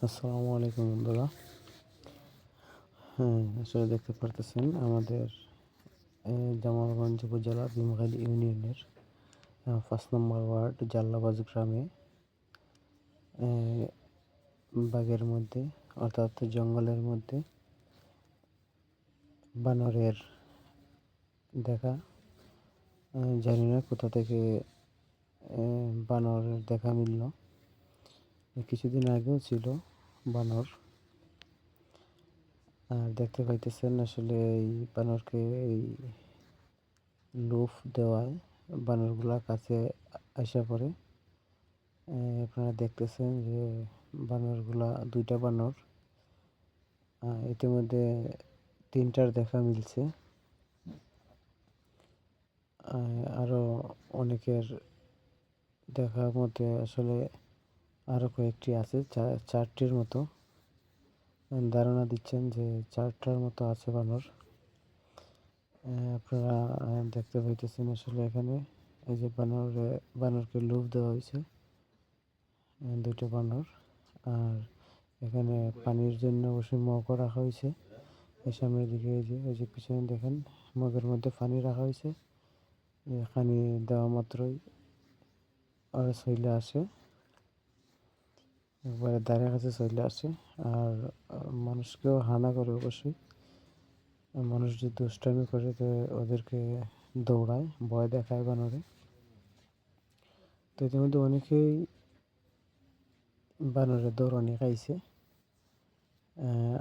আসসালামু আলাইকুম বন্ধুরা। আসলে দেখতে পারতেছেন আমাদের জামালগঞ্জ উপজেলা ভীমখালী ইউনিয়নের ৫ নম্বর ওয়ার্ড জাল্লাবাজ গ্রামে বাগের মধ্যে অর্থাৎ জঙ্গলের মধ্যে বানরের দেখা। জানি না কোথা থেকে বানরের দেখা মিলল। কিছুদিন আগেও ছিল বানর। আর দেখতে পাইতেছেন আসলে এই বানরকে এই লুফ দেওয়ায় বানরগুলা কাছে আসা পড়ে। আপনারা দেখতেছেন যে বানরগুলা দুইটা বানর, ইতিমধ্যে তিনটার দেখা মিলছে। আরো অনেকের দেখার মধ্যে আসলে আরো কয়েকটি আছে, চারটির মতো ধারণা দিচ্ছেন যে চারটার মতো আছে বানর। আপনারা দেখতে পাইতেছেন আসলে এখানে এই যে বানরকে লুফ দেওয়া হয়েছে দুটো বানর। আর এখানে পানির জন্য অবশ্যই মগও রাখা হয়েছে। এই সামনের দিকে এই যে পিছনে দেখেন মগের মধ্যে পানি রাখা হয়েছে। পানি দেওয়া মাত্রই ওরা চলে আসে, একবারে দ্বারের কাছে চলে আসে। আর মানুষকেও হানা করে অবশ্যই। মানুষ যদি দুষ্টামি করে তো ওদেরকে দৌড়ায়, ভয় দেখায় বানরে। তো ইতিমধ্যে অনেকেই বানরের দৌড়ানি খাইছে।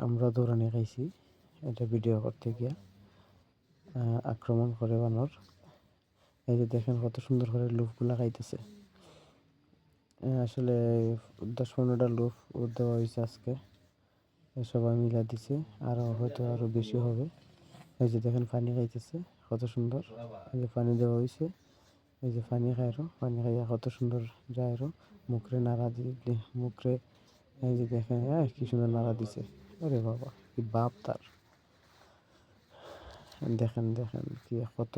আমরা দৌড়ানি খাইছি এটা ভিডিও করতে গিয়া। আক্রমণ করে বানর। এই যে দেখেন কত সুন্দর করে লুফগুলা খাইতেছে। আসলে 10-15টা লুফ দেওয়া হয়েছে আজকে, সবাই মিলা দিছে। হয়তো আরো বেশি হবে। এই যে দেখেন পানি খাইতেছে কত সুন্দর। এই যে পানি দেওয়া হয়েছে, এই যে পানি খাইয়া কত সুন্দর যায়। মুখরে নাড়া দিয়ে মুখরে এই যে দেখেন কি সুন্দর নাড়া দিছে। ওরে বাবা, কি বাপ তার! দেখেন কি কত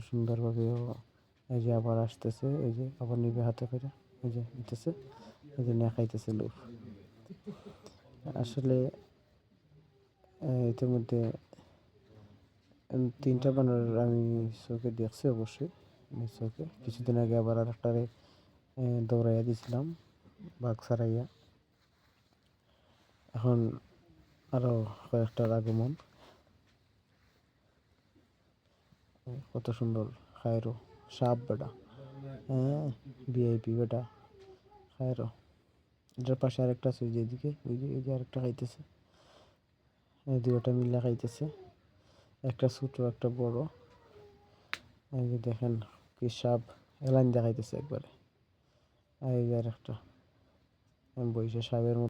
সুন্দরভাবে এই যে আবার আসতেছে, এই যে আবার নিবে হাতে করে, এই যে দিতেছে, এই যে না খাইতেছে লুফ। আসলে ইতিমধ্যে তিনটা বানর আমি চোখে দেখছি, অবশ্যই চোখে। কিছুদিন আগে আবার আর একটারে দৌড়াইয়া দিয়েছিলাম বাঘ ছাড়াইয়া। এখন আরো কয়েকটার আগমন। কত সুন্দর খায়রো সাপ বেটা, ভিআইপি বেটা খায়রো। এটার পাশে আরেকটা আছে, ওই যে এদিকে, ওই যে আরেকটা খাইতেছে। এই দুইটা মিল্লা খাইতেছে, একটা ছোট একটা বড়। এই যে দেখেন কি সাপ এলাইন দেখাইতেছে একবারে। এই যে আরেকটা বইসে সাপের মতো।